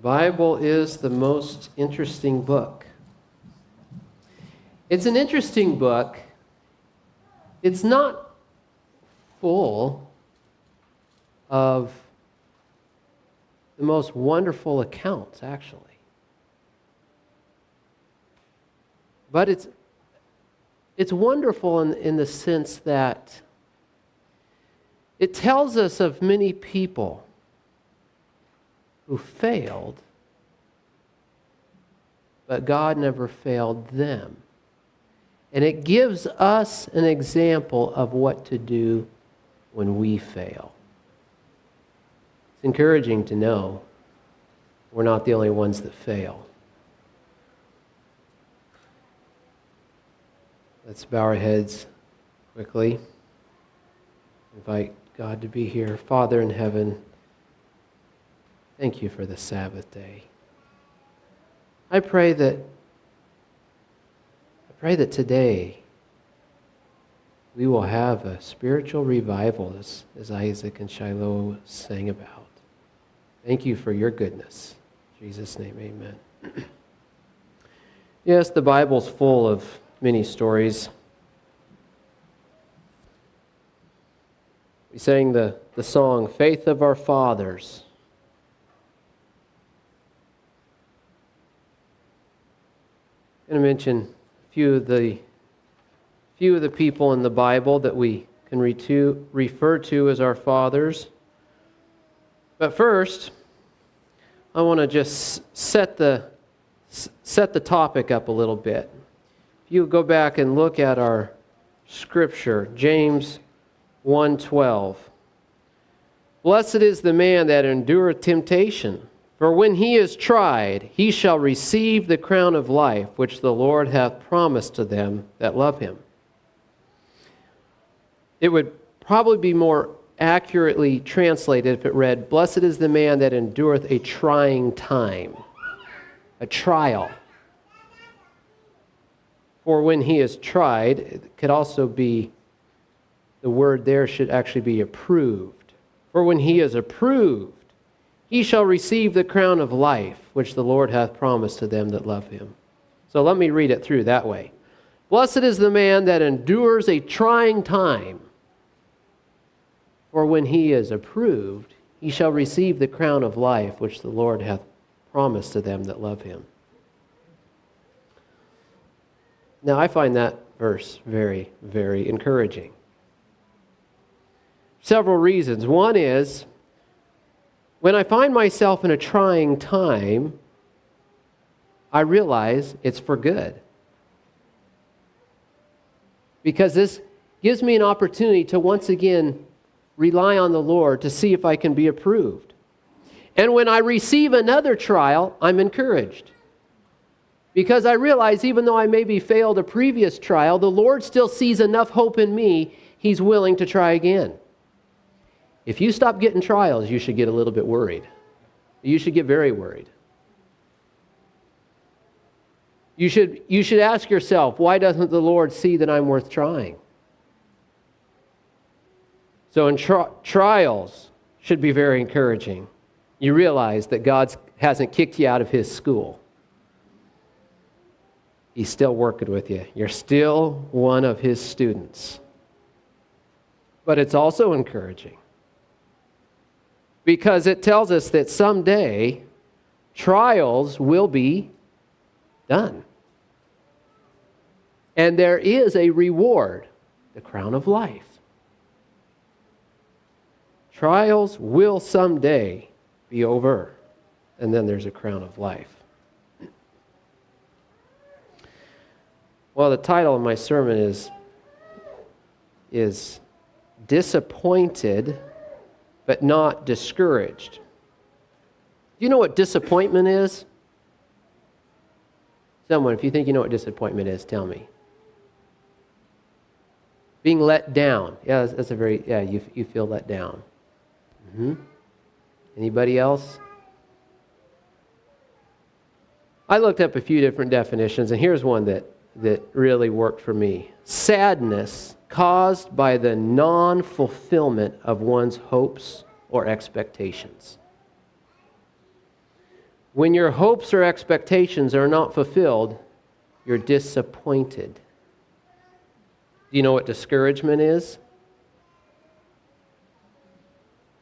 Bible is the most interesting book. It's an interesting book. It's not full of the most wonderful accounts, actually. But it's wonderful in the sense that it tells us of many people who failed, but God never failed them. And it gives us an example of what to do when we fail. It's encouraging to know we're not the only ones that fail. Let's bow our heads quickly. Invite God to be here. Father in heaven, thank you for the Sabbath day. I pray that today we will have a spiritual revival as Isaac and Shiloh sang about. Thank you for your goodness. In Jesus' name, amen. Yes, the Bible's full of many stories. We sang the song, Faith of Our Fathers. I'm going to mention a few of the people in the Bible that we can refer to as our fathers. But first, I want to just set the topic up a little bit. If you go back and look at our scripture, James 1:12. Blessed is the man that endureth temptation, for when he is tried, he shall receive the crown of life, which the Lord hath promised to them that love him. It would probably be more accurately translated if it read, Blessed is the man that endureth a trying time, a trial. For when he is tried, it could also be, the word there should actually be approved. For when he is approved, he shall receive the crown of life, which the Lord hath promised to them that love him. So let me read it through that way. Blessed is the man that endures a trying time. For when he is approved, he shall receive the crown of life, which the Lord hath promised to them that love him. Now, I find that verse very, very encouraging. Several reasons. One is, when I find myself in a trying time, I realize it's for good. Because this gives me an opportunity to once again rely on the Lord to see if I can be approved. And when I receive another trial, I'm encouraged. Because I realize even though I maybe failed a previous trial, the Lord still sees enough hope in me, He's willing to try again. If you stop getting trials, you should get a little bit worried. You should get very worried. You should ask yourself, why doesn't the Lord see that I'm worth trying? So in trials should be very encouraging. You realize that God hasn't kicked you out of His school. He's still working with you. You're still one of His students. But it's also encouraging because it tells us that someday trials will be done. And there is a reward, the crown of life. Trials will someday be over, and then there's a crown of life. Well, the title of my sermon is Disappointed but Not Discouraged. Do you know what disappointment is? Someone, if you think you know what disappointment is, tell me. Being let down. Yeah, that's a very, you feel let down. Anybody else? I looked up a few different definitions, and here's one that really worked for me. Sadness caused by the non-fulfillment of one's hopes or expectations. When your hopes or expectations are not fulfilled, you're disappointed. Do you know what discouragement is?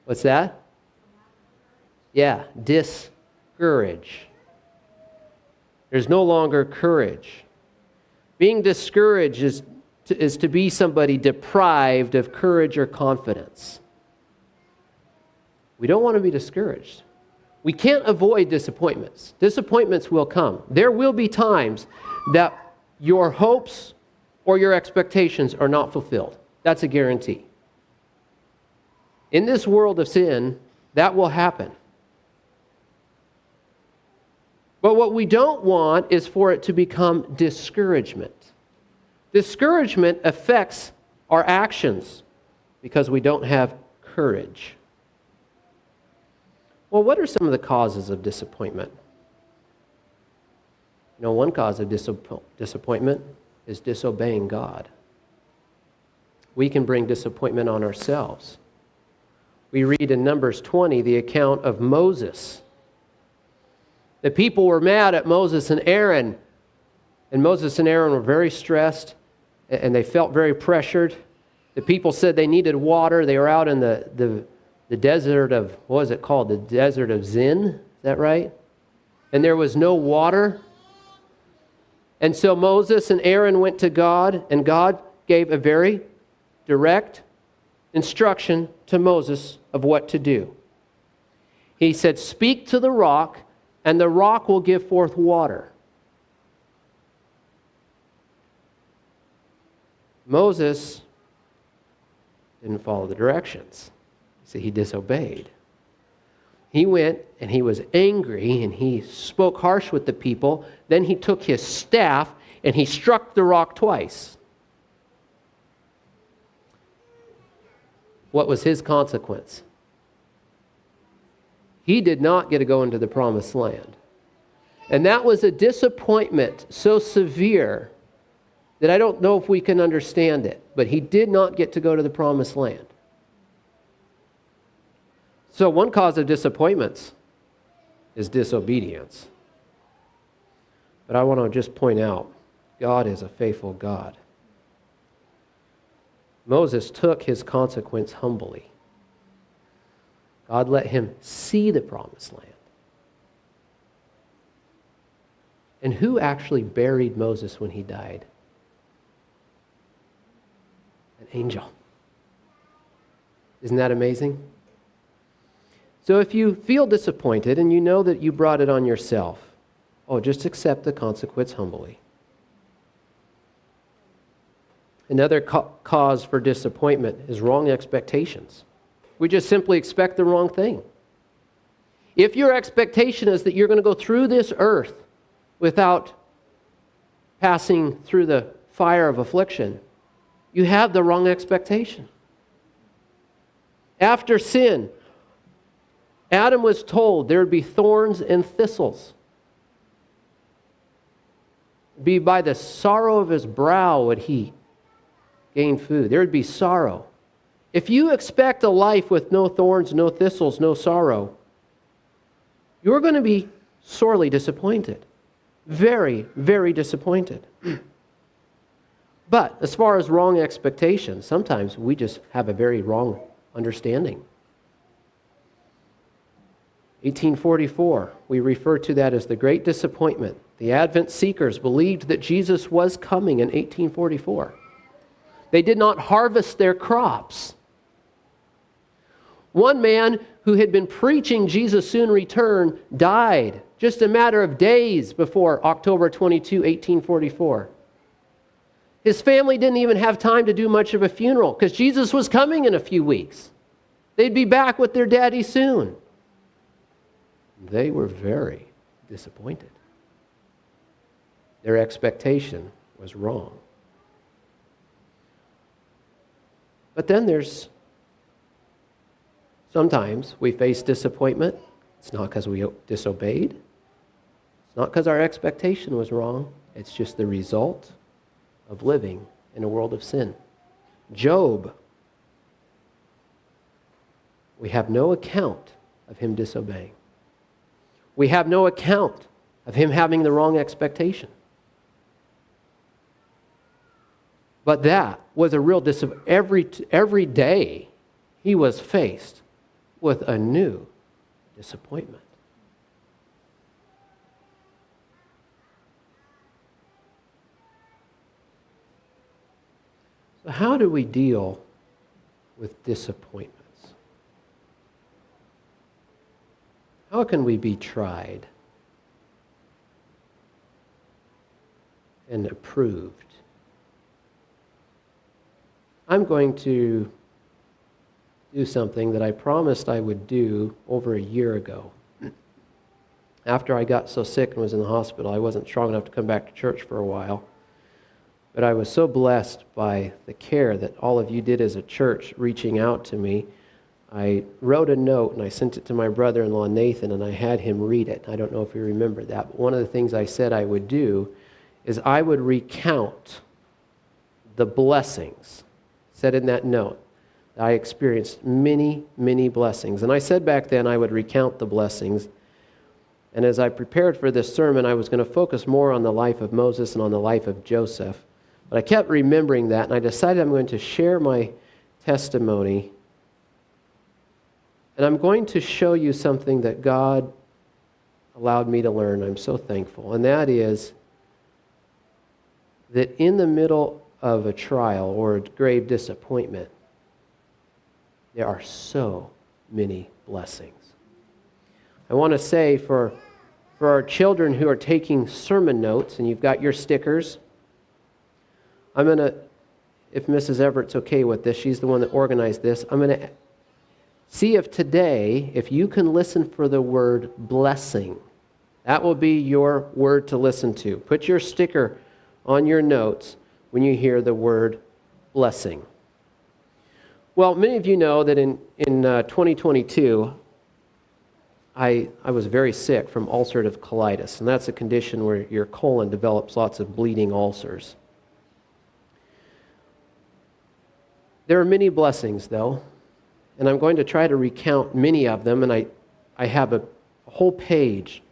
What's that? Yeah, discourage. There's no longer courage. Being discouraged is to be somebody deprived of courage or confidence. We don't want to be discouraged. We can't avoid disappointments. Disappointments will come. There will be times that your hopes or your expectations are not fulfilled. That's a guarantee. In this world of sin, that will happen. But what we don't want is for it to become discouragement. Discouragement affects our actions because we don't have courage. Well, what are some of the causes of disappointment? You know, one cause of disappointment is disobeying God. We can bring disappointment on ourselves. We read in Numbers 20 the account of Moses. The people were mad at Moses and Aaron, and Moses and Aaron were very stressed, and they felt very pressured. The people said they needed water. They were out in the desert of, what is it called? The desert of Zin, is that right? And there was no water. And so Moses and Aaron went to God, and God gave a very direct instruction to Moses of what to do. He said, "Speak to the rock, and the rock will give forth water." Moses didn't follow the directions. So he disobeyed. He went and he was angry and he spoke harsh with the people. Then he took his staff and he struck the rock twice. What was his consequence? He did not get to go into the promised land. And that was a disappointment so severe that I don't know if we can understand it. But he did not get to go to the promised land. So one cause of disappointments is disobedience. But I want to just point out, God is a faithful God. Moses took his consequence humbly. God let him see the promised land. And who actually buried Moses when he died? An angel. Isn't that amazing? So if you feel disappointed and you know that you brought it on yourself, just accept the consequence humbly. Another cause for disappointment is wrong expectations. We just simply expect the wrong thing. If your expectation is that you're going to go through this earth without passing through the fire of affliction, you have the wrong expectation. After sin, Adam was told there would be thorns and thistles. Be by the sorrow of his brow would he gain food. There would be sorrow. If you expect a life with no thorns, no thistles, no sorrow, you're going to be sorely disappointed. Very, very disappointed. But as far as wrong expectations, sometimes we just have a very wrong understanding. 1844, we refer to that as the Great Disappointment. The Advent seekers believed that Jesus was coming in 1844. They did not harvest their crops. One man who had been preaching Jesus soon return died just a matter of days before October 22, 1844. His family didn't even have time to do much of a funeral because Jesus was coming in a few weeks. They'd be back with their daddy soon. They were very disappointed. Their expectation was wrong. But then sometimes we face disappointment. It's not because we disobeyed. It's not because our expectation was wrong. It's just the result of living in a world of sin. Job, we have no account of him disobeying. We have no account of him having the wrong expectation. But that was a real disappointment. Every day he was faced with a new disappointment. So how do we deal with disappointments? How can we be tried and approved? I'm going to do something that I promised I would do over a year ago. After I got so sick and was in the hospital, I wasn't strong enough to come back to church for a while. But I was so blessed by the care that all of you did as a church reaching out to me. I wrote a note and I sent it to my brother-in-law Nathan, and I had him read it. I don't know if you remember that, but one of the things I said I would do is I would recount the blessings. Said in that note, I experienced many, many blessings. And I said back then I would recount the blessings. And as I prepared for this sermon, I was going to focus more on the life of Moses and on the life of Joseph. But I kept remembering that, and I decided I'm going to share my testimony. And I'm going to show you something that God allowed me to learn. I'm so thankful. And that is that in the middle of a trial or a grave disappointment, there are so many blessings. I want to say for our children who are taking sermon notes, and you've got your stickers, I'm going to, if Mrs. Everett's okay with this, she's the one that organized this, I'm going to see if today, if you can listen for the word blessing. That will be your word to listen to. Put your sticker on your notes when you hear the word blessing. Well, many of you know that in 2022, I was very sick from ulcerative colitis, and that's a condition where your colon develops lots of bleeding ulcers. There are many blessings, though, and I'm going to try to recount many of them, and I have a whole page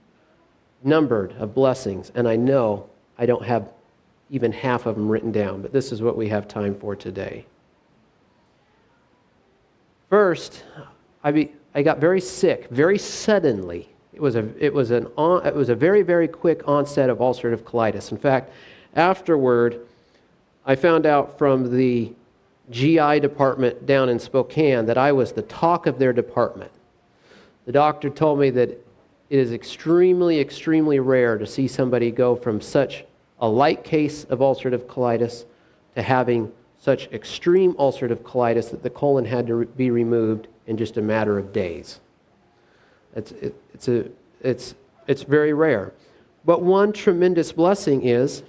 numbered of blessings, and I know I don't have even half of them written down, but this is what we have time for today. First, I got very sick very suddenly. It was a very, very quick onset of ulcerative colitis. In fact, afterward, I found out from the GI department down in Spokane that I was the talk of their department. The doctor told me that it is extremely, extremely rare to see somebody go from such a light case of ulcerative colitis to having such extreme ulcerative colitis that the colon had to be removed in just a matter of days. It's very rare. But one tremendous blessing is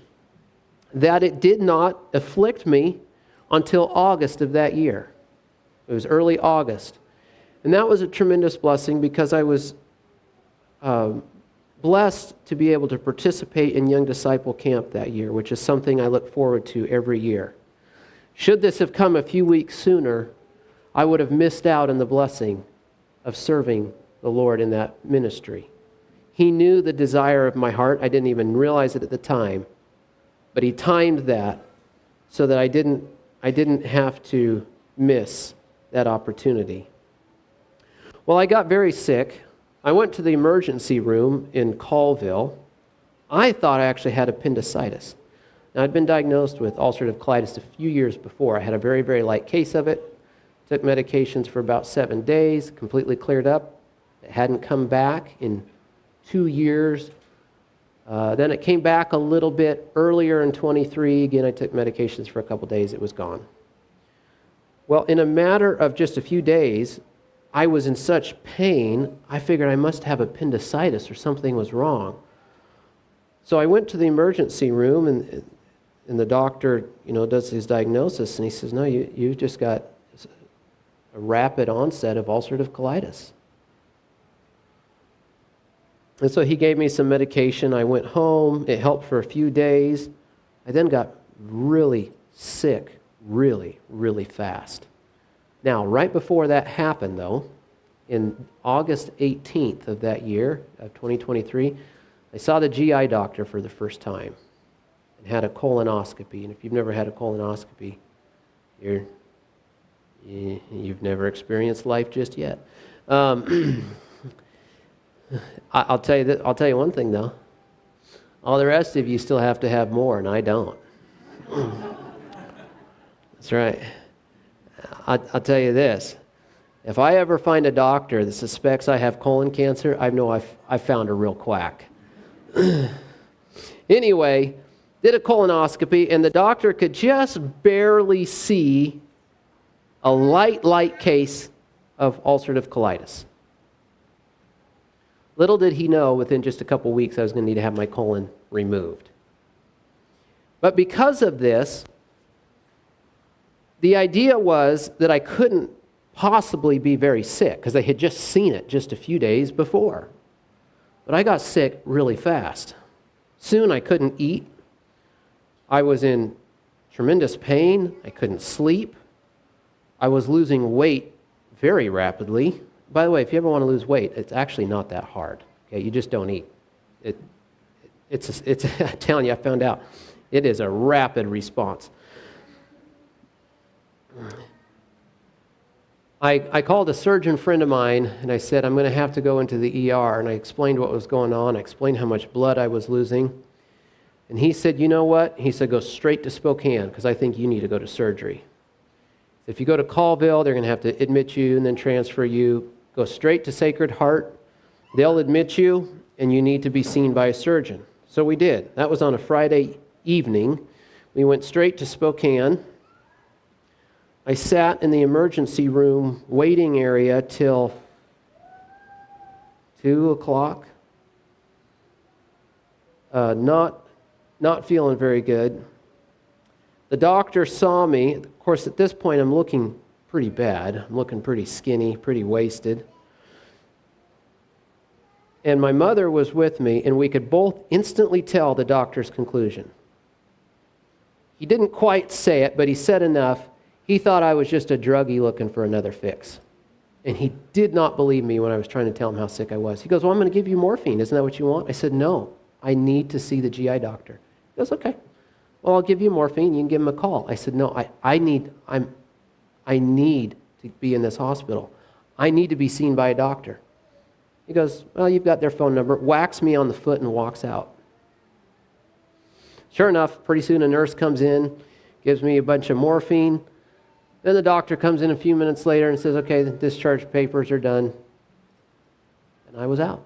that it did not afflict me until August of that year. It was early August. And that was a tremendous blessing because I was blessed to be able to participate in Young Disciple Camp that year, which is something I look forward to every year. Should this have come a few weeks sooner, I would have missed out on the blessing of serving the Lord in that ministry. He knew the desire of my heart. I didn't even realize it at the time, but He timed that so that I didn't have to miss that opportunity. Well, I got very sick. I went to the emergency room in Colville. I thought I actually had appendicitis. Now, I'd been diagnosed with ulcerative colitis a few years before. I had a very, very light case of it. Took medications for about 7 days, completely cleared up. It hadn't come back in 2 years. Then it came back a little bit earlier in 23. Again, I took medications for a couple days. It was gone. Well, in a matter of just a few days, I was in such pain, I figured I must have appendicitis or something was wrong. So I went to the emergency room, and the doctor, does his diagnosis, and he says, no, you've just got a rapid onset of ulcerative colitis. And so he gave me some medication. I went home. It helped for a few days. I then got really sick really, really fast. Now, right before that happened, though, in August 18th of that year, of 2023, I saw the GI doctor for the first time and had a colonoscopy. And if you've never had a colonoscopy, you've never experienced life just yet. I'll tell you one thing though. All the rest of you still have to have more, and I don't. That's right. I'll tell you this. If I ever find a doctor that suspects I have colon cancer, I know I've found a real quack. Anyway, did a colonoscopy, and the doctor could just barely see a light case of ulcerative colitis. Little did he know, within just a couple weeks, I was going to need to have my colon removed. But because of this, the idea was that I couldn't possibly be very sick because they had just seen it just a few days before. But I got sick really fast. Soon I couldn't eat. I was in tremendous pain. I couldn't sleep. I was losing weight very rapidly. By the way, if you ever want to lose weight, it's actually not that hard. Okay, you just don't eat. It's I'm telling you, I found out. It is a rapid response. I called a surgeon friend of mine and I said, I'm going to have to go into the ER. And I explained what was going on. I explained how much blood I was losing. And he said, you know what? He said, go straight to Spokane because I think you need to go to surgery. If you go to Colville, they're going to have to admit you and then transfer you. Go straight to Sacred Heart. They'll admit you and you need to be seen by a surgeon. So we did. That was on a Friday evening. We went straight to Spokane. I sat in the emergency room waiting area till 2 o'clock. Not feeling very good. The doctor saw me. Of course, at this point, I'm looking pretty bad. I'm looking pretty skinny, pretty wasted. And my mother was with me, and we could both instantly tell the doctor's conclusion. He didn't quite say it, but he said enough. He thought I was just a druggie looking for another fix. And he did not believe me when I was trying to tell him how sick I was. He goes, well, I'm going to give you morphine. Isn't that what you want? I said, no, I need to see the GI doctor. He goes, okay. Well, I'll give you morphine. You can give him a call. I said, no, I need to be in this hospital. I need to be seen by a doctor. He goes, well, you've got their phone number. Whacks me on the foot and walks out. Sure enough, pretty soon a nurse comes in, gives me a bunch of morphine. Then the doctor comes in a few minutes later and says, okay, the discharge papers are done. And I was out.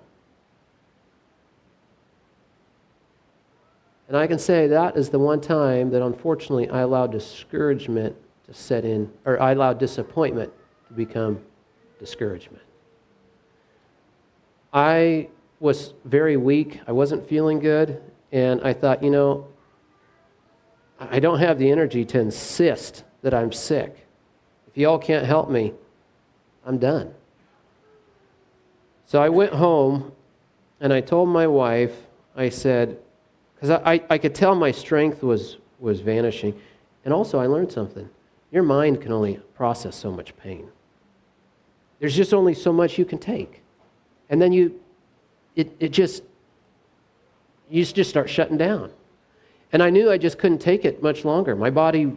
And I can say that is the one time that unfortunately I allowed discouragement to set in, or I allowed disappointment to become discouragement. I was very weak. I wasn't feeling good. And I thought, I don't have the energy to insist that I'm sick. If y'all can't help me, I'm done. So I went home and I told my wife, I said, because I could tell my strength was vanishing. And also I learned something. Your mind can only process so much pain. There's just only so much you can take. And then you just start shutting down. And I knew I just couldn't take it much longer. My body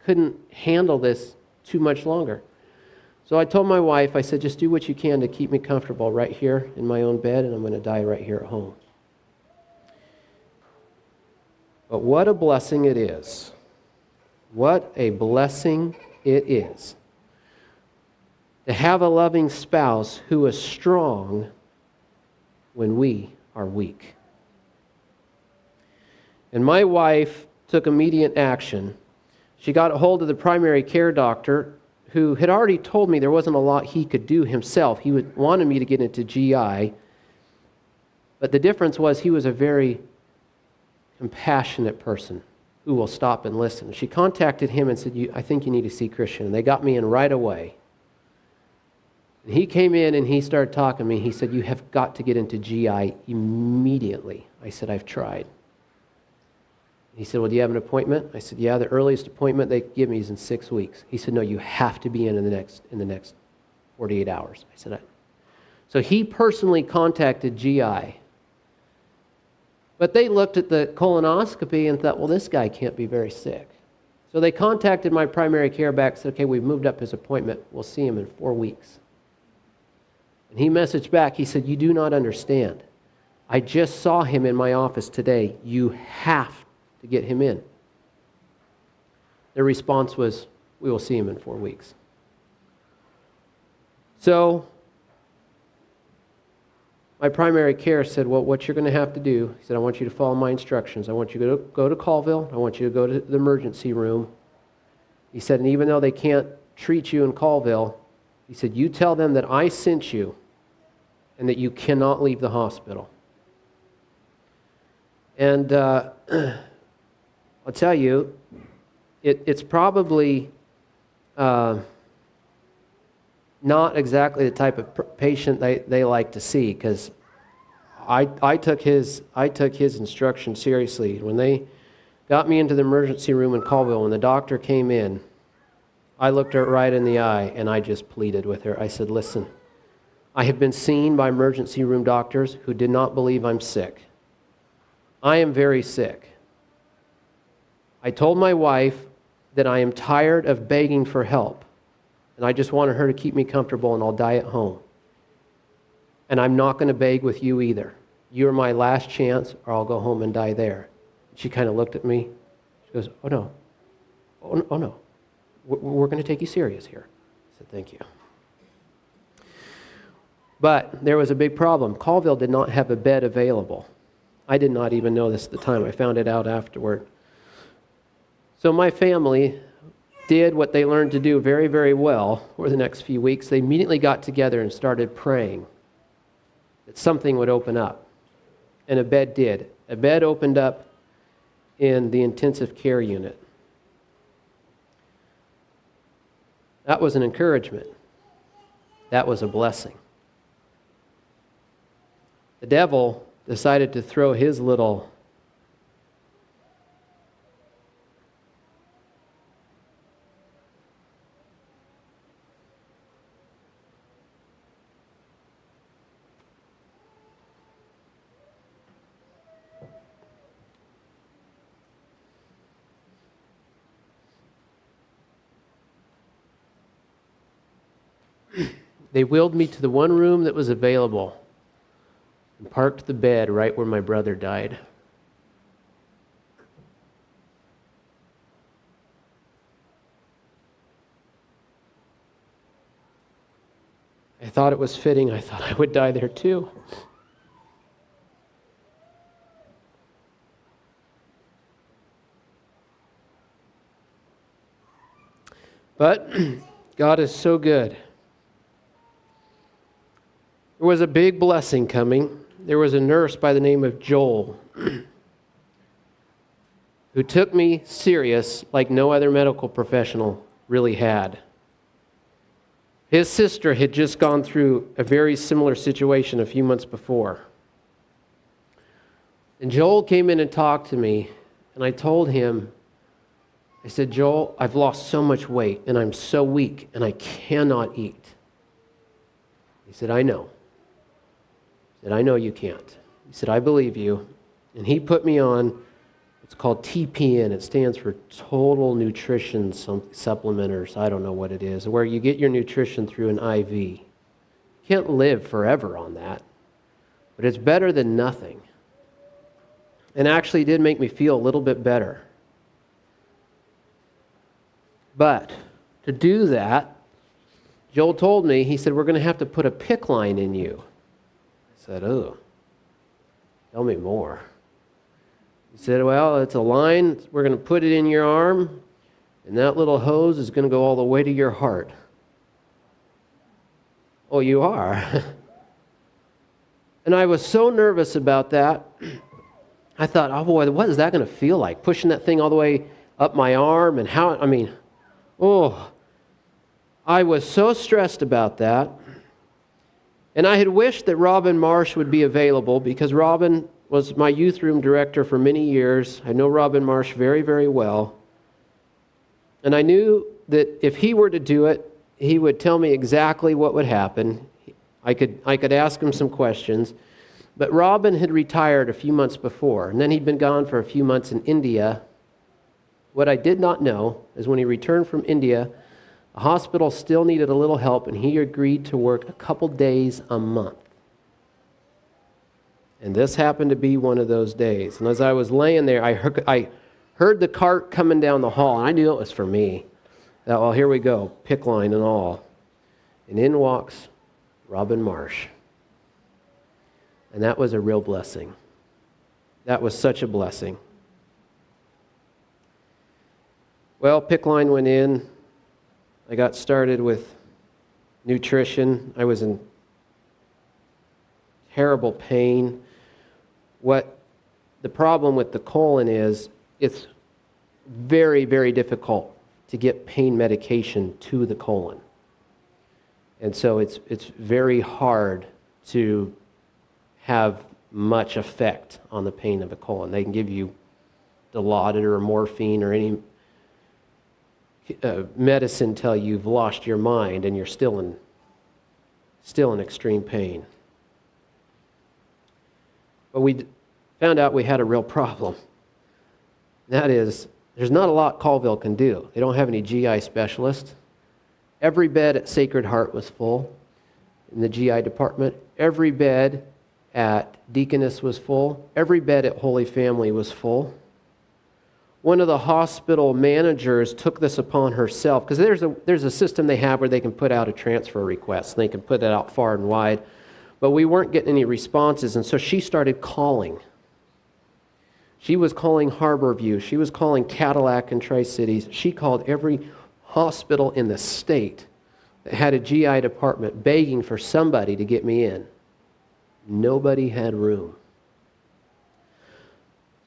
couldn't handle this too much longer. So I told my wife, I said, just do what you can to keep me comfortable right here in my own bed, and I'm going to die right here at home. But what a blessing it is. What a blessing it is to have a loving spouse who is strong when we are weak. And my wife took immediate action. She got a hold of the primary care doctor who had already told me there wasn't a lot he could do himself. He wanted me to get into GI, but the difference was he was a very compassionate person who will stop and listen. She contacted him and said, I think you need to see Christian. And they got me in right away. And he came in and he started talking to me. He said, you have got to get into GI immediately. I said, I've tried. He said, well, do you have an appointment? I said, yeah, the earliest appointment they give me is in 6 weeks. He said, no, you have to be in the next 48 hours. I said, So he personally contacted GI. But they looked at the colonoscopy and thought, well, this guy can't be very sick. So they contacted my primary care back and said, okay, we've moved up his appointment. We'll see him in 4 weeks. And he messaged back, he said, you do not understand. I just saw him in my office today. You have to get him in. Their response was, we will see him in 4 weeks. So my primary care said, well, what you're going to have to do, he said, I want you to follow my instructions. I want you to go to Colville. I want you to go to the emergency room. He said, and even though they can't treat you in Colville, he said, you tell them that I sent you and that you cannot leave the hospital. And I'll tell you, it's probably not exactly the type of patient they like to see, because I took his instruction seriously. When they got me into the emergency room in Colville, when the doctor came in, I looked her right in the eye and I just pleaded with her. I said, listen, I have been seen by emergency room doctors who did not believe I'm sick. I am very sick. I told my wife that I am tired of begging for help, and I just wanted her to keep me comfortable, and I'll die at home. And I'm not going to beg with you either. You're my last chance, or I'll go home and die there. She kind of looked at me. She goes, oh no. Oh no. We're going to take you serious here. I said, thank you. But there was a big problem. Colville did not have a bed available. I did not even know this at the time. I found it out afterward. So my family did what they learned to do very, very well over the next few weeks. They immediately got together and started praying that something would open up. And a bed did. A bed opened up in the intensive care unit. That was an encouragement. That was a blessing. The devil decided to throw his little They wheeled me to the one room that was available and parked the bed right where my brother died. I thought it was fitting. I thought I would die there too. But God is so good. There was a big blessing coming. There was a nurse by the name of Joel who took me serious like no other medical professional really had. His sister had just gone through a very similar situation a few months before. And Joel came in and talked to me, and I told him, I said, Joel, I've lost so much weight, and I'm so weak, and I cannot eat. He said, I know. He said, I know you can't. He said, I believe you. And he put me on, it's called TPN. It stands for Total Nutrition Supplementers. I don't know what it is, where you get your nutrition through an IV. You can't live forever on that, but it's better than nothing. And actually it did make me feel a little bit better. But to do that, Joel told me, he said, we're going to have to put a PICC line in you. I said, oh, tell me more. He said, well, it's a line. We're going to put it in your arm, and that little hose is going to go all the way to your heart. Oh, you are? And I was so nervous about that. I thought, oh boy, what is that going to feel like? Pushing that thing all the way up my arm, and how, I was so stressed about that. And I had wished that Robin Marsh would be available, because Robin was my youth room director for many years. I know Robin Marsh very, very well. And I knew that if he were to do it, he would tell me exactly what would happen. I could ask him some questions. But Robin had retired a few months before, and then he'd been gone for a few months in India. What I did not know is when he returned from India, the hospital still needed a little help, and he agreed to work a couple days a month. And this happened to be one of those days. And as I was laying there, I heard the cart coming down the hall, and I knew it was for me. That, well, here we go, PICC line and all. And in walks Robin Marsh. And that was a real blessing. That was such a blessing. Well, PICC line went in. I got started with nutrition. I was in terrible pain. What the problem with the colon is, it's very, very difficult to get pain medication to the colon. And so it's very hard to have much effect on the pain of the colon. They can give you Dilaudid or morphine or any medicine till you've lost your mind and you're still in extreme pain. But we found out we had a real problem. That is, there's not a lot Colville can do. They don't have any GI specialists. Every bed at Sacred Heart was full in the GI department. Every bed at Deaconess was full. Every bed at Holy Family was full. One of the hospital managers took this upon herself, because there's a system they have where they can put out a transfer request. They can put it out far and wide. But we weren't getting any responses, and so she started calling. She was calling Harborview. She was calling Cadillac and Tri-Cities. She called every hospital in the state that had a GI department begging for somebody to get me in. Nobody had room.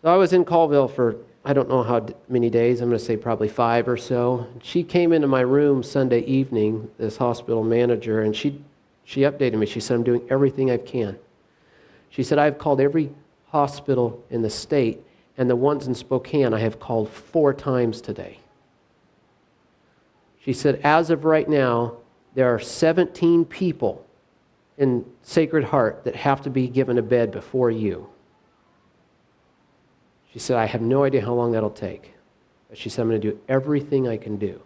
So I was in Colville for, I don't know how many days, I'm going to say probably 5 or so. She came into my room Sunday evening, this hospital manager, and she updated me. She said, I'm doing everything I can. She said, I've called every hospital in the state, and the ones in Spokane I have called 4 times today. She said, as of right now, there are 17 people in Sacred Heart that have to be given a bed before you. She said, I have no idea how long that'll take. But she said, I'm going to do everything I can do.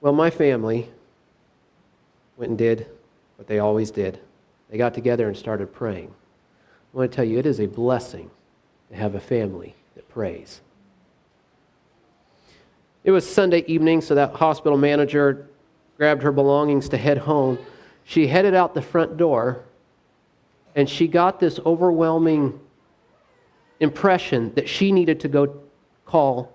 Well, my family went and did what they always did. They got together and started praying. I want to tell you, it is a blessing to have a family that prays. It was Sunday evening, so that hospital manager grabbed her belongings to head home. She headed out the front door, and she got this overwhelming impression that she needed to go call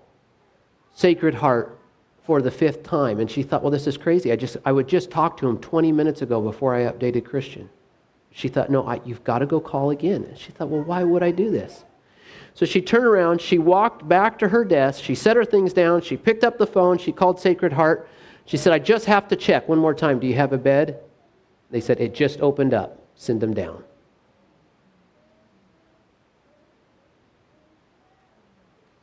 Sacred Heart for the 5th time. And she thought, well, this is crazy. I would just talk to him 20 minutes ago before I updated Christian. She thought, no, you've got to go call again. And she thought, well, why would I do this? So she turned around, she walked back to her desk, she set her things down, she picked up the phone, she called Sacred Heart. She said, I just have to check one more time. Do you have a bed? They said, it just opened up. Send them down.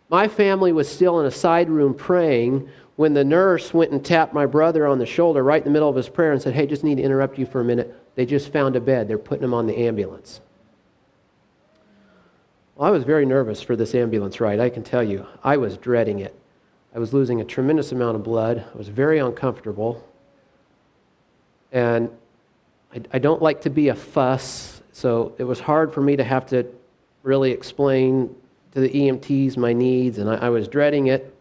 My family was still in a side room praying when the nurse went and tapped my brother on the shoulder right in the middle of his prayer and said, hey, just need to interrupt you for a minute. They just found a bed. They're putting him on the ambulance. Well, I was very nervous for this ambulance ride, I can tell you. I was dreading it. I was losing a tremendous amount of blood. I was very uncomfortable. And I don't like to be a fuss, so it was hard for me to have to really explain to the EMTs my needs, and I was dreading it.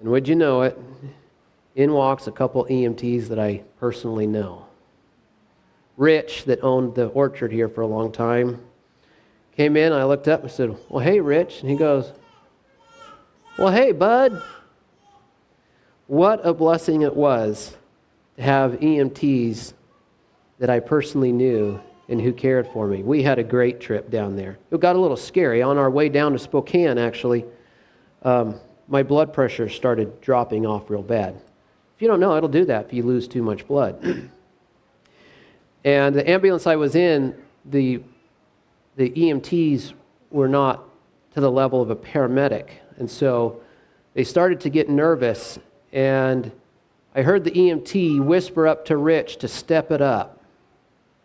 And would you know it, in walks a couple EMTs that I personally know. Rich, that owned the orchard here for a long time, came in. I looked up and said, well, hey, Rich. And he goes, well, hey, bud. What a blessing it was to have EMTs that I personally knew and who cared for me. We had a great trip down there. It got a little scary. On our way down to Spokane, actually, my blood pressure started dropping off real bad. If you don't know, it'll do that if you lose too much blood. And the ambulance I was in, the EMTs were not to the level of a paramedic. And so they started to get nervous, and I heard the EMT whisper up to Rich to step it up.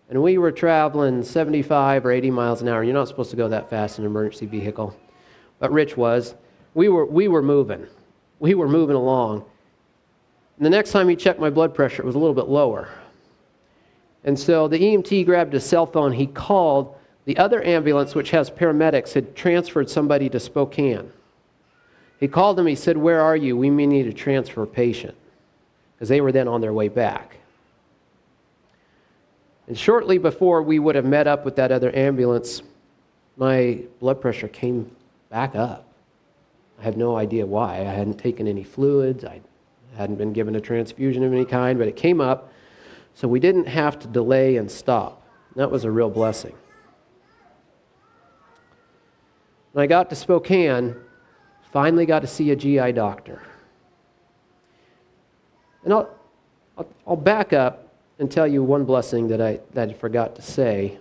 And we were traveling 75 or 80 miles an hour. You're not supposed to go that fast in an emergency vehicle. But Rich was. We were moving. We were moving along. And the next time he checked my blood pressure, it was a little bit lower. And so the EMT grabbed his cell phone. He called. The other ambulance, which has paramedics, had transferred somebody to Spokane. He called them. He said, "Where are you? We may need to transfer a patient." Because they were then on their way back. And shortly before we would have met up with that other ambulance, my blood pressure came back up. I have no idea why. I hadn't taken any fluids. I hadn't been given a transfusion of any kind, but it came up. So we didn't have to delay and stop. That was a real blessing. When I got to Spokane, finally got to see a GI doctor. And I'll back up and tell you one blessing that I forgot to say.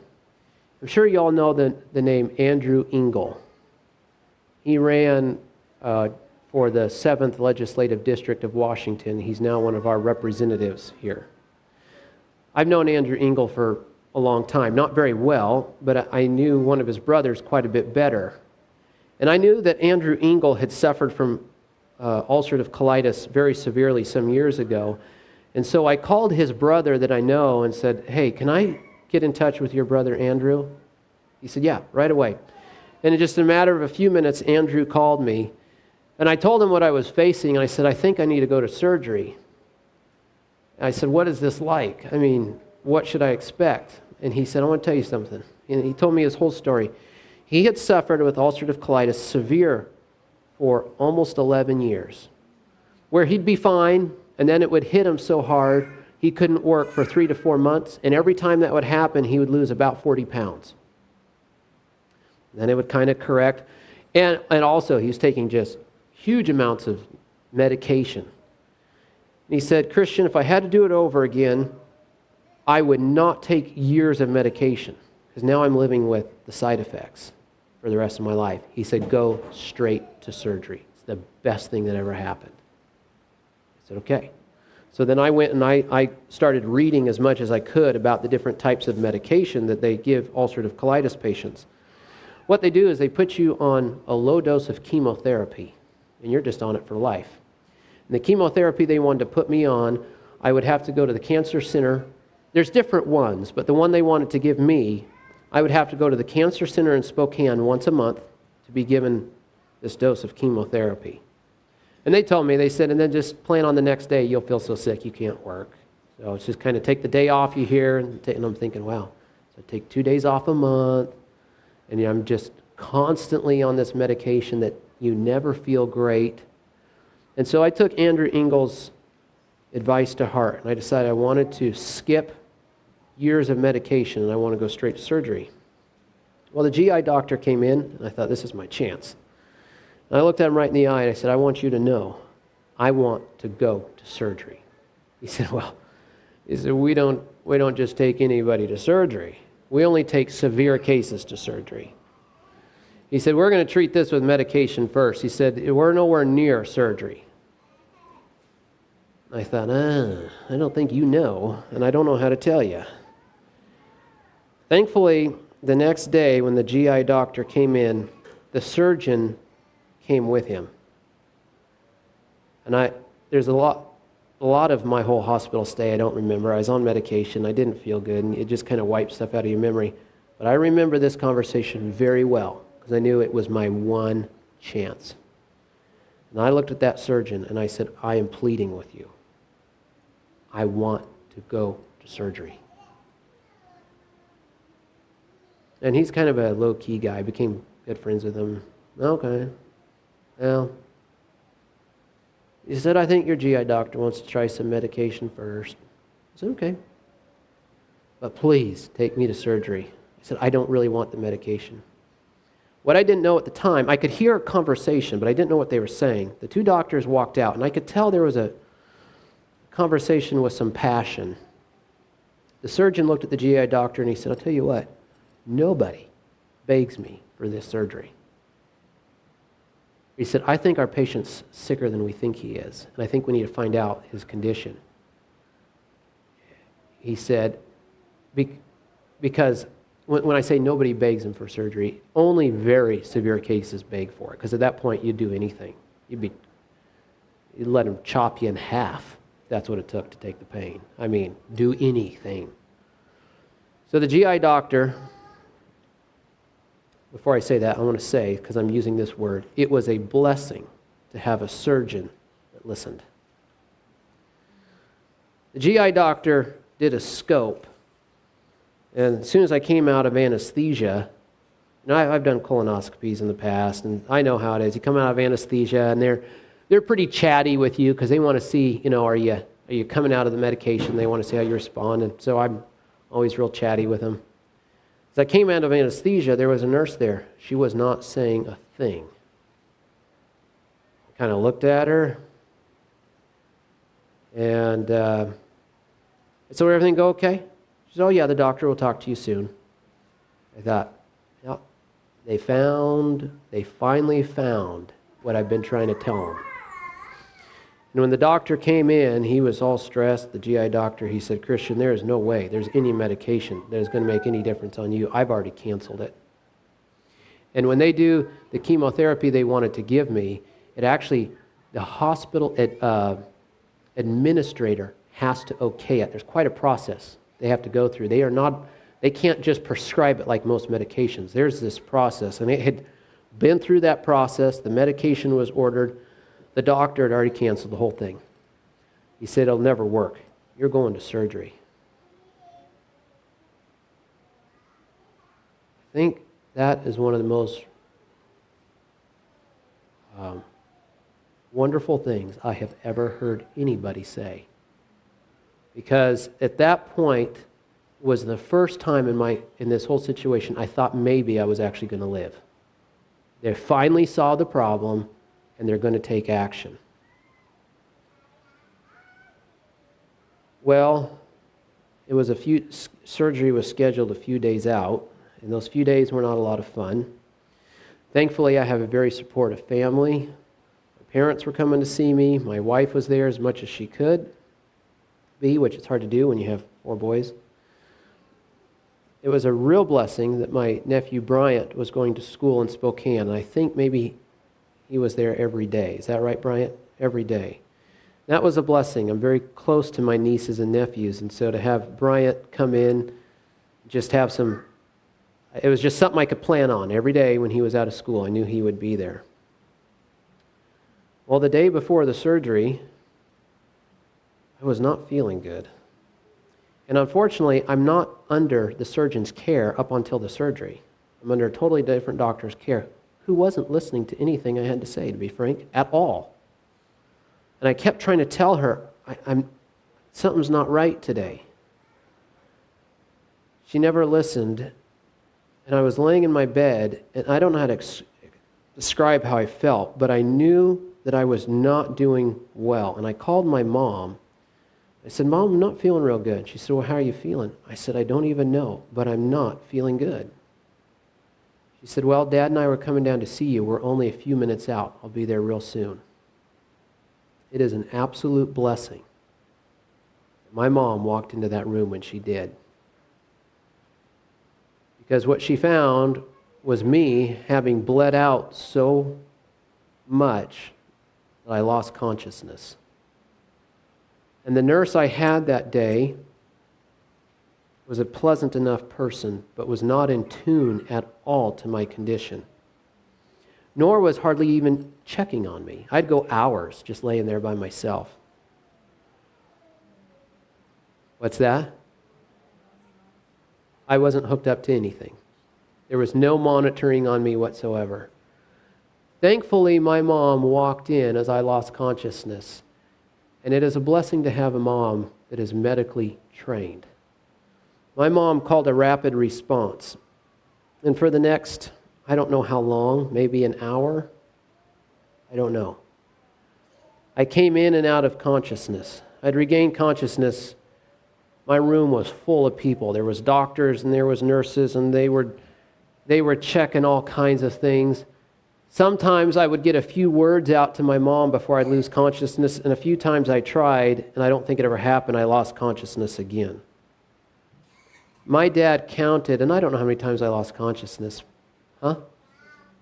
I'm sure you all know the name Andrew Engel. He ran for the 7th Legislative District of Washington. He's now one of our representatives here. I've known Andrew Engel for a long time, not very well, but I knew one of his brothers quite a bit better. And I knew that Andrew Engel had suffered from ulcerative colitis very severely some years ago. And so I called his brother that I know and said, "Hey, can I get in touch with your brother Andrew?" He said, "Yeah, right away." And in just a matter of a few minutes, Andrew called me. And I told him what I was facing. And I said, "I think I need to go to surgery." And I said, "What is this like? I mean, what should I expect?" And he said, "I want to tell you something." And he told me his whole story. He had suffered with ulcerative colitis severe for almost 11 years, where he'd be fine, and then it would hit him so hard he couldn't work for 3 to 4 months, and every time that would happen, he would lose about 40 pounds. Then it would kind of correct, and also he was taking just huge amounts of medication. And he said, "Christian, if I had to do it over again, I would not take years of medication, because now I'm living with the side effects for the rest of my life." He said, "Go straight to surgery. It's the best thing that ever happened." I said, "Okay." So then I went and I started reading as much as I could about the different types of medication that they give ulcerative colitis patients. What they do is they put you on a low dose of chemotherapy, and you're just on it for life. And the chemotherapy they wanted to put me on, I would have to go to the cancer center. There's different ones, but the one they wanted to give me, I would have to go to the cancer center in Spokane once a month to be given this dose of chemotherapy. And they told me, they said, "And then just plan on the next day, you'll feel so sick you can't work. So it's just kind of take the day off you hear." And I'm thinking, wow, so I take 2 days off a month, and I'm just constantly on this medication that you never feel great. And so I took Andrew Engel's advice to heart, and I decided I wanted to skip years of medication, and I want to go straight to surgery. Well, the GI doctor came in, and I thought, this is my chance. And I looked at him right in the eye, and I said, "I want you to know, I want to go to surgery." He said, we don't just take anybody to surgery. We only take severe cases to surgery. He said, "We're going to treat this with medication first." He said, "We're nowhere near surgery." I thought, I don't think you know, and I don't know how to tell you. Thankfully, the next day when the GI doctor came in, the surgeon came with him. And there's a lot of my whole hospital stay I don't remember. I was on medication. I didn't feel good, and it just kind of wipes stuff out of your memory. But I remember this conversation very well because I knew it was my one chance. And I looked at that surgeon and I said, "I am pleading with you. I want to go to surgery." And he's kind of a low-key guy. I became good friends with him. "Okay. Well," he said, "I think your GI doctor wants to try some medication first." I said, "Okay. But please take me to surgery." He said, "I don't really want the medication." What I didn't know at the time, I could hear a conversation, but I didn't know what they were saying. The 2 doctors walked out, and I could tell there was a conversation with some passion. The surgeon looked at the GI doctor, and he said, "I'll tell you what, nobody begs me for this surgery." He said, "I think our patient's sicker than we think he is, and I think we need to find out his condition." he said, because when I say nobody begs him for surgery, only very severe cases beg for it, because at that point you'd do anything. You'd let him chop you in half. That's what it took to take the pain. I mean, do anything. So the GI doctor, before I say that, I want to say, because I'm using this word, it was a blessing to have a surgeon that listened. The GI doctor did a scope, and as soon as I came out of anesthesia, I've done colonoscopies in the past, and I know how it is. You come out of anesthesia, and they're pretty chatty with you because they want to see, are you coming out of the medication? They want to see how you respond, and so I'm always real chatty with them. As I came out of anesthesia, there was a nurse there. She was not saying a thing. I kind of looked at her, and so everything go okay? She said, oh yeah, the doctor will talk to you soon. I thought, yep, they finally found what I've been trying to tell them. And when the doctor came in, he was all stressed, the GI doctor. He said, Christian, there is no way there's any medication that is going to make any difference on you. I've already canceled it. And when they do the chemotherapy they wanted to give me, it actually, the hospital administrator has to okay it. There's quite a process they have to go through. They can't just prescribe it like most medications. There's this process, and it had been through that process. The medication was ordered. The doctor had already canceled the whole thing. He said, it'll never work. You're going to surgery. I think that is one of the most wonderful things I have ever heard anybody say. Because at that point was the first time in this whole situation I thought maybe I was actually going to live. They finally saw the problem, and they're going to take action. Well, surgery was scheduled a few days out, and those few days were not a lot of fun. Thankfully, I have a very supportive family. My parents were coming to see me. My wife was there as much as she could be, which is hard to do when you have 4 boys. It was a real blessing that my nephew Bryant was going to school in Spokane, and I think maybe he was there every day. Is that right, Bryant? Every day. That was a blessing. I'm very close to my nieces and nephews, and so to have Bryant come in, just have some, it was just something I could plan on every day when he was out of school. I knew he would be there. Well, the day before the surgery, I was not feeling good. And unfortunately, I'm not under the surgeon's care up until the surgery. I'm under a totally different doctor's care, who wasn't listening to anything I had to say, to be frank, at all. And I kept trying to tell her, something's not right today. She never listened, and I was laying in my bed, and I don't know how to describe how I felt, but I knew that I was not doing well. And I called my mom. I said, Mom, I'm not feeling real good. She said, well, how are you feeling? I said, I don't even know, but I'm not feeling good. She said, well, Dad and I were coming down to see you. We're only a few minutes out. I'll be there real soon. It is an absolute blessing. My mom walked into that room when she did. Because what she found was me having bled out so much that I lost consciousness. And the nurse I had that day was a pleasant enough person, but was not in tune at all to my condition. Nor was hardly even checking on me. I'd go hours just laying there by myself. What's that? I wasn't hooked up to anything. There was no monitoring on me whatsoever. Thankfully, my mom walked in as I lost consciousness. And it is a blessing to have a mom that is medically trained. My mom called a rapid response. And for the next, I don't know how long, maybe an hour, I don't know. I came in and out of consciousness. I'd regained consciousness. My room was full of people. There was doctors and there was nurses, and they were checking all kinds of things. Sometimes I would get a few words out to my mom before I'd lose consciousness, and a few times I tried, and I don't think it ever happened, I lost consciousness again. My dad counted, and I don't know how many times I lost consciousness.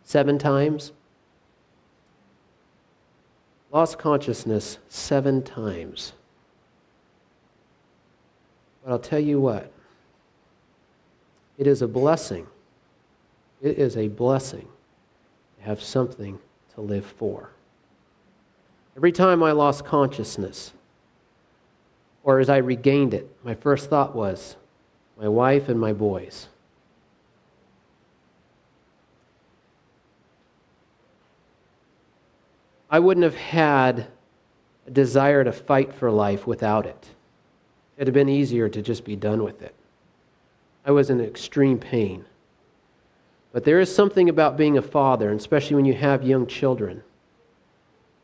7 times? Lost consciousness 7 times. But I'll tell you what, it is a blessing. It is a blessing to have something to live for. Every time I lost consciousness, or as I regained it, my first thought was my wife and my boys. I wouldn't have had a desire to fight for life without it. It'd have been easier to just be done with it. I was in extreme pain. But there is something about being a father, and especially when you have young children.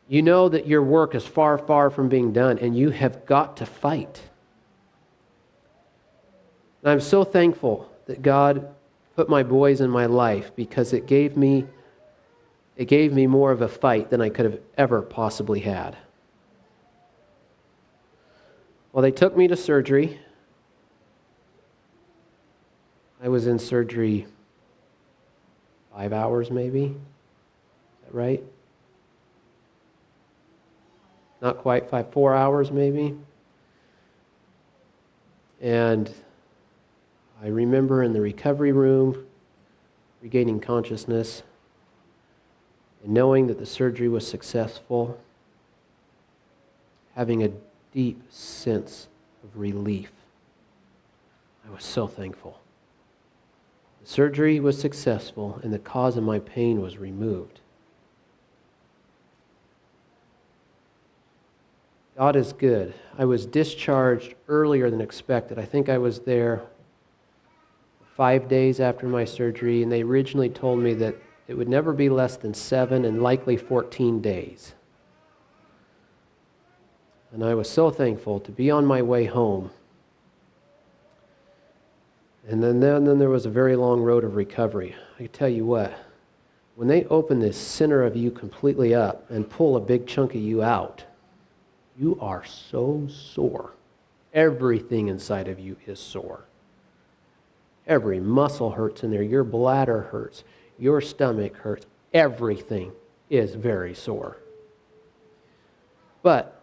You know that your work is far, far from being done, and you have got to fight. And I'm so thankful that God put my boys in my life, because it gave me more of a fight than I could have ever possibly had. Well, they took me to surgery. I was in surgery 5 hours maybe. Is that right? Not quite 4 hours maybe. And I remember in the recovery room regaining consciousness and knowing that the surgery was successful, having a deep sense of relief. I was so thankful. The surgery was successful and the cause of my pain was removed. God is good. I was discharged earlier than expected. I think I was there 5 days after my surgery, and they originally told me that it would never be less than 7 and likely 14 days. And I was so thankful to be on my way home. And then there was a very long road of recovery. I tell you what, when they open this center of you completely up and pull a big chunk of you out, you are so sore. Everything inside of you is sore. Every muscle hurts in there. Your bladder hurts. Your stomach hurts. Everything is very sore. But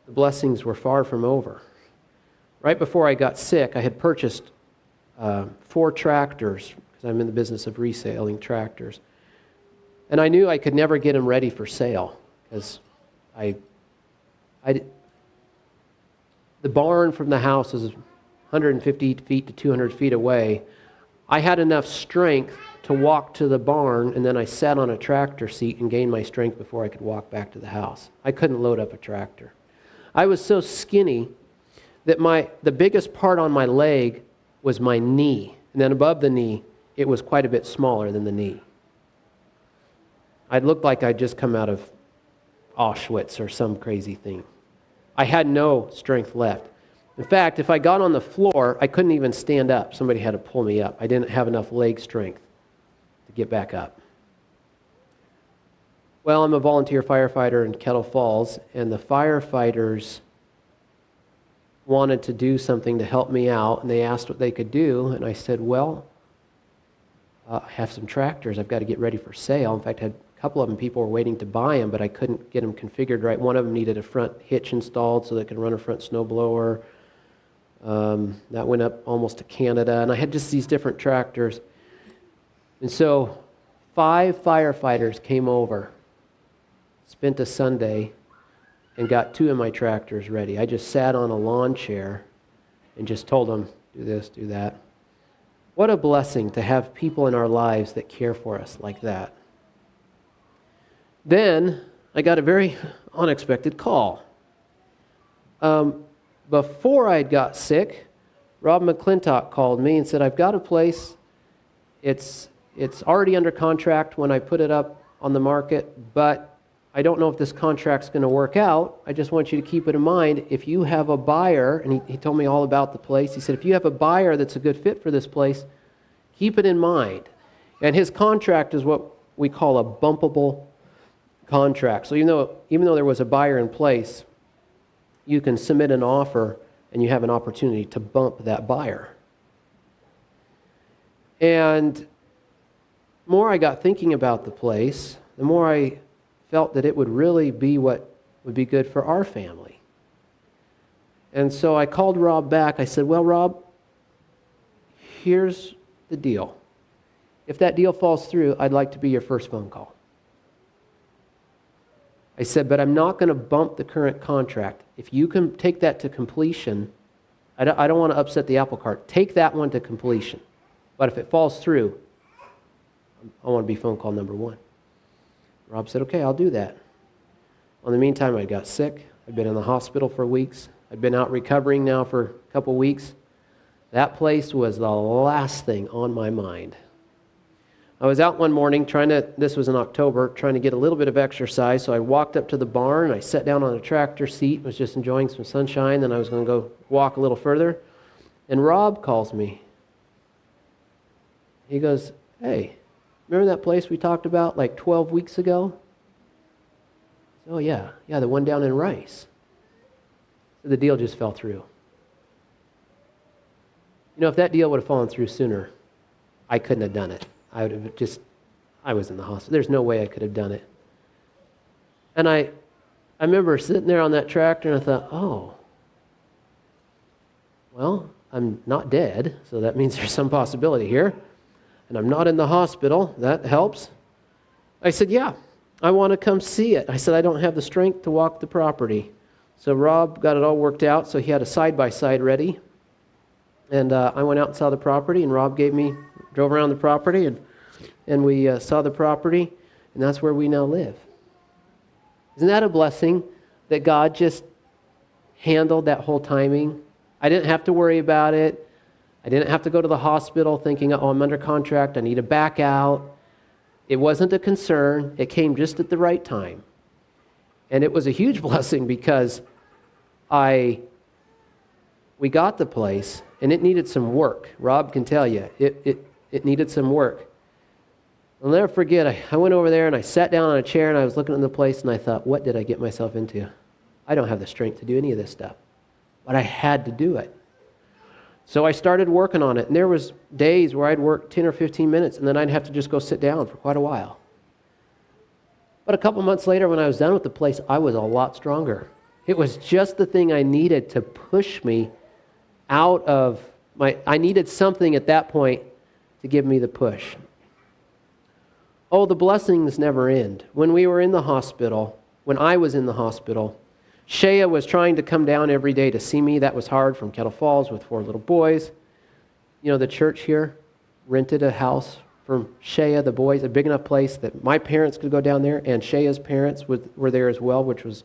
the blessings were far from over. Right before I got sick, I had purchased 4 tractors, because I'm in the business of reselling tractors. And I knew I could never get them ready for sale, because the barn from the house is 150 feet to 200 feet away. I had enough strength to walk to the barn, and then I sat on a tractor seat and gained my strength before I could walk back to the house. I couldn't load up a tractor. I was so skinny that the biggest part on my leg was my knee, and then above the knee, it was quite a bit smaller than the knee. I looked like I'd just come out of Auschwitz or some crazy thing. I had no strength left. In fact, if I got on the floor, I couldn't even stand up. Somebody had to pull me up. I didn't have enough leg strength to get back up. Well, I'm a volunteer firefighter in Kettle Falls, and the firefighters wanted to do something to help me out, and they asked what they could do, and I said, well, I have some tractors I've got to get ready for sale. In fact, I had a couple of them, people were waiting to buy them, but I couldn't get them configured right. One of them needed a front hitch installed so they could run a front snowblower. That went up almost to Canada, and I had just these different tractors. And so 5 firefighters came over, spent a Sunday, and got 2 of my tractors ready. I just sat on a lawn chair and just told them, do this, do that. What a blessing to have people in our lives that care for us like that. Then I got a very unexpected call. Before I got sick, Rob McClintock called me and said, I've got a place. It's already under contract when I put it up on the market, but I don't know if this contract's going to work out. I just want you to keep it in mind. If you have a buyer, and he told me all about the place. He said, if you have a buyer that's a good fit for this place, keep it in mind. And his contract is what we call a bumpable contract. So even though there was a buyer in place, you can submit an offer and you have an opportunity to bump that buyer. And the more I got thinking about the place, the more I felt that it would really be what would be good for our family. And so I called Rob back. I said, well, Rob, here's the deal. If that deal falls through, I'd like to be your first phone call. I said, but I'm not going to bump the current contract. If you can take that to completion, I don't want to upset the apple cart. Take that one to completion. But if it falls through, I want to be phone call number one. Rob said, okay, I'll do that. Well, in the meantime, I got sick. I'd been in the hospital for weeks. I'd been out recovering now for a couple weeks. That place was the last thing on my mind. I was out one morning this was in October, trying to get a little bit of exercise. So I walked up to the barn. I sat down on a tractor seat, was just enjoying some sunshine. Then I was going to go walk a little further. And Rob calls me. He goes, hey, remember that place we talked about like 12 weeks ago? Oh, yeah, the one down in Rice. So the deal just fell through. You know, if that deal would have fallen through sooner, I couldn't have done it. I was in the hospital. There's no way I could have done it. And I remember sitting there on that tractor and I thought, oh, well, I'm not dead, so that means there's some possibility here. And I'm not in the hospital. That helps. I said, yeah, I want to come see it. I said, I don't have the strength to walk the property. So Rob got it all worked out, so he had a side-by-side ready. And I went out and saw the property, and Rob drove around the property, and we saw the property, and that's where we now live. Isn't that a blessing that God just handled that whole timing? I didn't have to worry about it. I didn't have to go to the hospital thinking, oh, I'm under contract, I need to back out. It wasn't a concern. It came just at the right time. And it was a huge blessing because we got the place, and it needed some work. Rob can tell you, it needed some work. I'll never forget, I went over there and I sat down on a chair and I was looking at the place and I thought, what did I get myself into? I don't have the strength to do any of this stuff. But I had to do it. So I started working on it, and there was days where I'd work 10 or 15 minutes and then I'd have to just go sit down for quite a while. But a couple months later, when I was done with the place, I was a lot stronger. It was just the thing I needed to push me out of I needed something at that point to give me the push. Oh, the blessings never end. When we were in the hospital, when I was in the hospital, Shea was trying to come down every day to see me. That was hard, from Kettle Falls with 4 little boys. You know, the church here rented a house from Shea, the boys, a big enough place that my parents could go down there, and Shea's parents were there as well, which was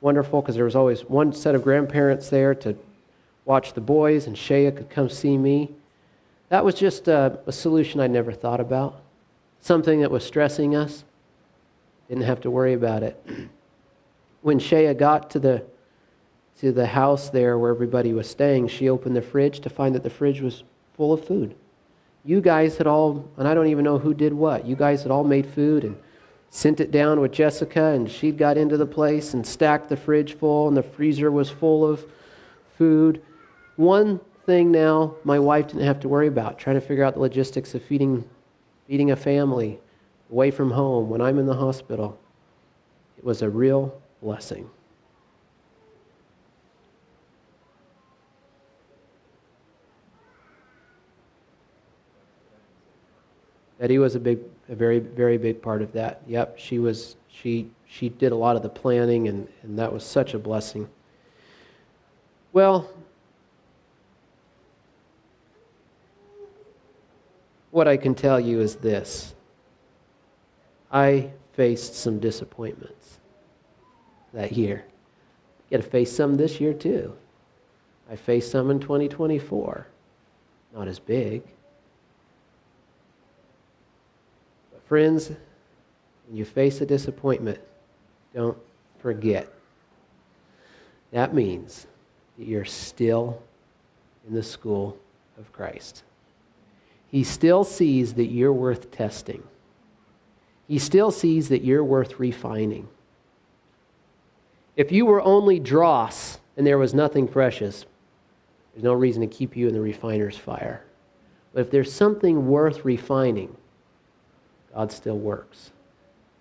wonderful because there was always one set of grandparents there to watch the boys, and Shea could come see me. That was just a solution I never thought about. Something that was stressing us. Didn't have to worry about it. When Shea got to the house there where everybody was staying, she opened the fridge to find that the fridge was full of food. You guys had all, and I don't even know who did what, you guys had all made food and sent it down with Jessica, and she got into the place and stacked the fridge full, and the freezer was full of food. One thing now my wife didn't have to worry about, trying to figure out the logistics of feeding a family away from home when I'm in the hospital. It was a real blessing. Betty was a very, very big part of that. Yep, she did a lot of the planning, and that was such a blessing. Well, what I can tell you is this. I faced some disappointments that year. You got to face some this year too. I faced some in 2024. Not as big. But friends, when you face a disappointment, don't forget. That means that you're still in the school of Christ. He still sees that you're worth testing. He still sees that you're worth refining. If you were only dross and there was nothing precious, There's no reason to keep you in the refiner's fire. But if there's something worth refining, God still works.